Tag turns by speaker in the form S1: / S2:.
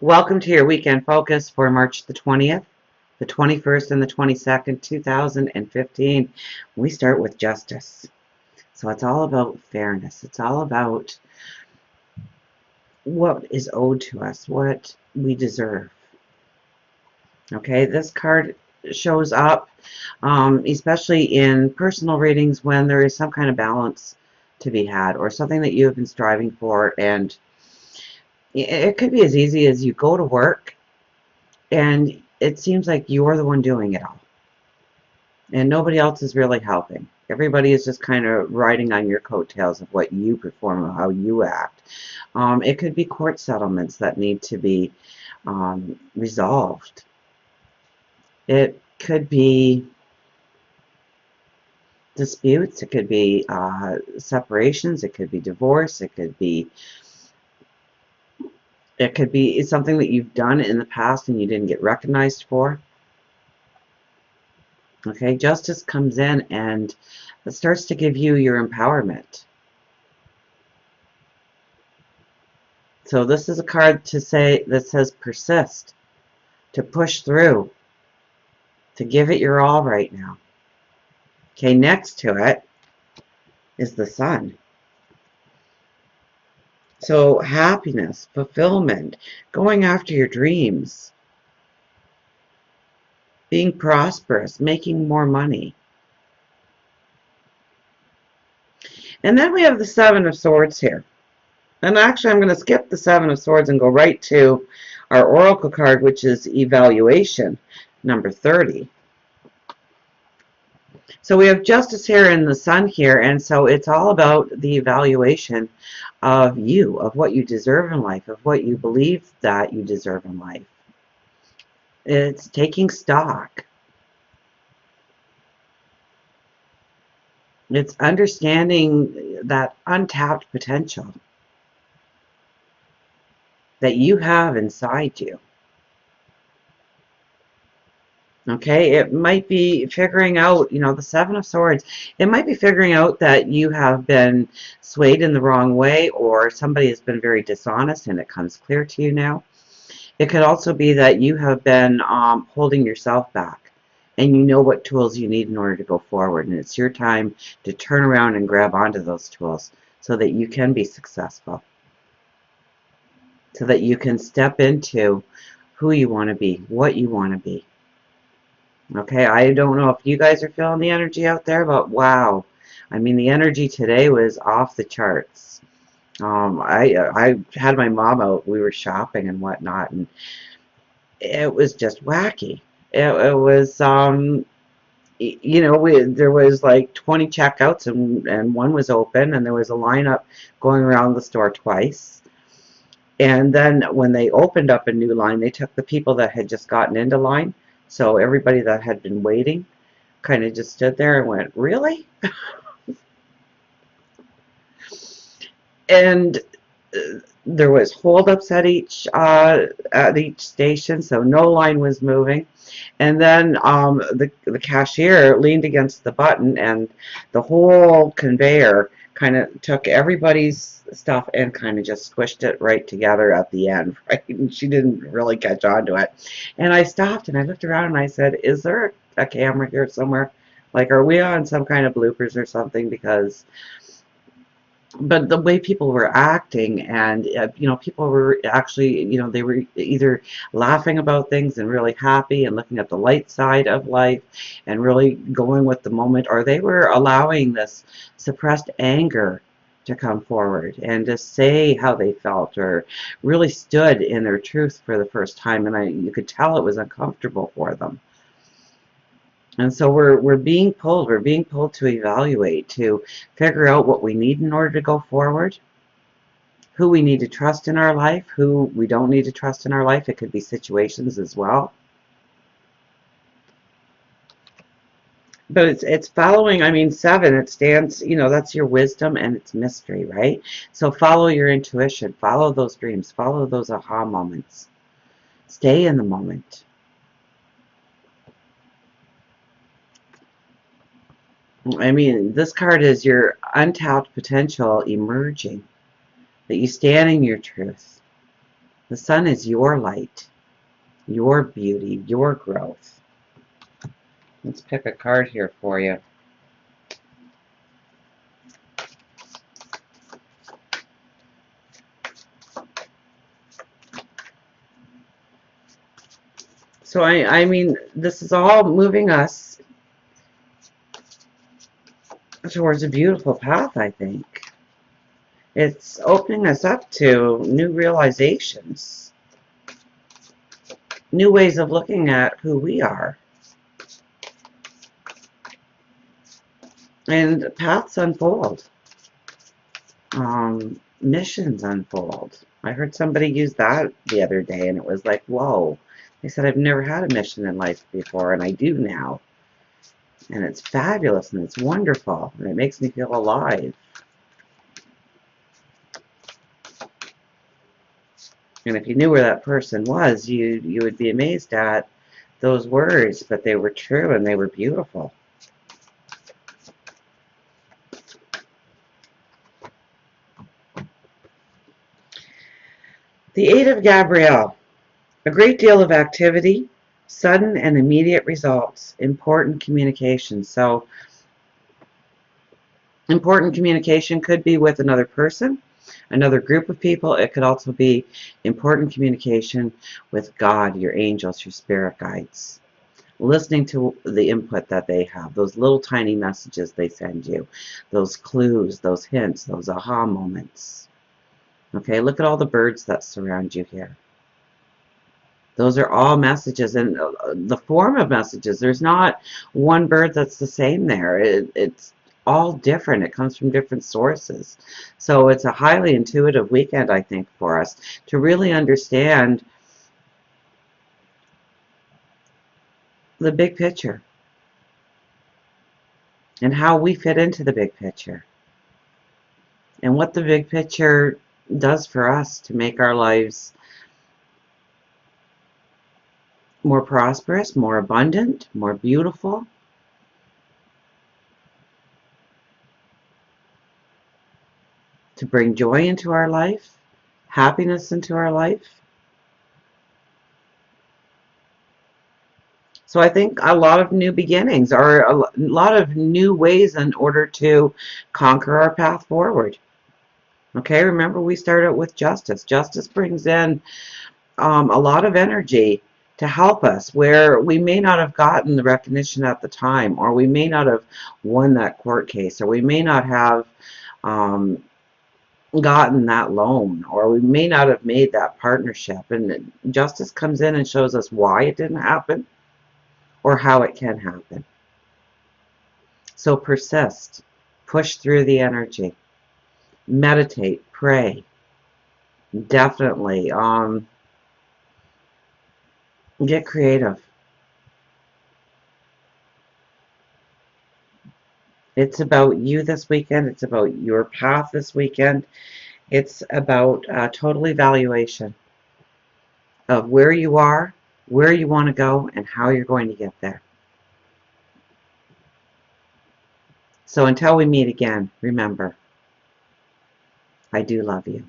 S1: Welcome to your weekend focus for March the 20th, the 21st, and the 22nd, 2015. We start with justice. So it's all about fairness. It's all about what is owed to us, what we deserve. Okay, this card shows up, especially in personal readings when there is some kind of balance to be had or something that you have been striving for. And it could be as easy as you go to work and it seems like you're the one doing it all and nobody else is really helping. Everybody is just kind of riding on your coattails of what you perform or how you act. It could be court settlements that need to be resolved. It could be disputes. It could be separations. It could be divorce. It could be something that you've done in the past and you didn't get recognized for. Okay, justice comes in and it starts to give you your empowerment. So this is a card to say that says persist, to push through, to give it your all right now. Okay, next to it is the sun. So happiness, fulfillment, going after your dreams, being prosperous, making more money. And then we have the Seven of Swords here. And actually, I'm going to skip the Seven of Swords and go right to our Oracle card, which is Evaluation, number 30. So we have Justice here and the Sun here, and so it's all about the evaluation of you, of what you deserve in life, of what you believe that you deserve in life. It's taking stock. It's understanding that untapped potential that you have inside you. Okay, it might be figuring out, the Seven of Swords, it might be figuring out that you have been swayed in the wrong way or somebody has been very dishonest and it comes clear to you now. It could also be that you have been holding yourself back and you know what tools you need in order to go forward, and it's your time to turn around and grab onto those tools so that you can be successful, so that you can step into who you want to be, what you want to be. Okay, I don't know if you guys are feeling the energy out there, but wow. I mean, the energy today was off the charts. I had my mom out. We were shopping and whatnot, and it was just wacky. It was, there was like 20 checkouts, and one was open, and there was a lineup going around the store twice. And then when they opened up a new line, they took the people that had just gotten into line. So everybody that had been waiting kind of just stood there and went, really? And there was holdups at each station, so no line was moving. And then the cashier leaned against the button, and the whole conveyor kind of took everybody's stuff and kind of just squished it right together at the end, right? And she didn't really catch on to it. And I stopped and I looked around and I said, is there a camera here somewhere? Like, are we on some kind of bloopers or something? Because but the way people were acting, and people were actually, they were either laughing about things and really happy and looking at the light side of life and really going with the moment, or they were allowing this suppressed anger to come forward and to say how they felt, or really stood in their truth for the first time, and you could tell it was uncomfortable for them. And so we're being pulled to evaluate, to figure out what we need in order to go forward, who we need to trust in our life, who we don't need to trust in our life. It could be situations as well. But it's following, I mean, 7, it stands, that's your wisdom and it's mystery, right? So follow your intuition, follow those dreams, follow those aha moments. Stay in the moment. I mean, this card is your untapped potential emerging, that you stand in your truth, The sun is your light, your beauty, your growth. Let's pick a card here for you. So I mean, this is all moving us towards a beautiful path, I think. It's opening us up to new realizations, new ways of looking at who we are. And paths unfold. Missions unfold. I heard somebody use that the other day, and it was like, whoa. They said, I've never had a mission in life before, and I do now. And it's fabulous, and it's wonderful, and it makes me feel alive. And if you knew where that person was, you would be amazed at those words, but they were true and they were beautiful. The Eight of Gabrielle. A great deal of activity, sudden and immediate results, important communication. So, important communication could be with another person, another group of people. It could also be important communication with God, your angels, your spirit guides. Listening to the input that they have, those little tiny messages they send you, those clues, those hints, those aha moments. Okay, look at all the birds that surround you here. Those are all messages, and the form of messages, there's not one bird that's the same there. It's all different. It comes from different sources. So it's a highly intuitive weekend, I think, for us to really understand the big picture and how we fit into the big picture and what the big picture does for us to make our lives more prosperous, more abundant, more beautiful. To bring joy into our life, happiness into our life. So I think a lot of new beginnings are a lot of new ways in order to conquer our path forward. Okay, remember we started with justice. Justice brings in a lot of energy to help us where we may not have gotten the recognition at the time, or we may not have won that court case, or we may not have gotten that loan, or we may not have made that partnership. And justice comes in and shows us why it didn't happen or how it can happen. So persist, push through the energy, meditate, pray. Definitely get creative. It's about you this weekend. It's about your path this weekend. It's about total evaluation of where you are, where you want to go, and how you're going to get there. So until we meet again, remember, I do love you.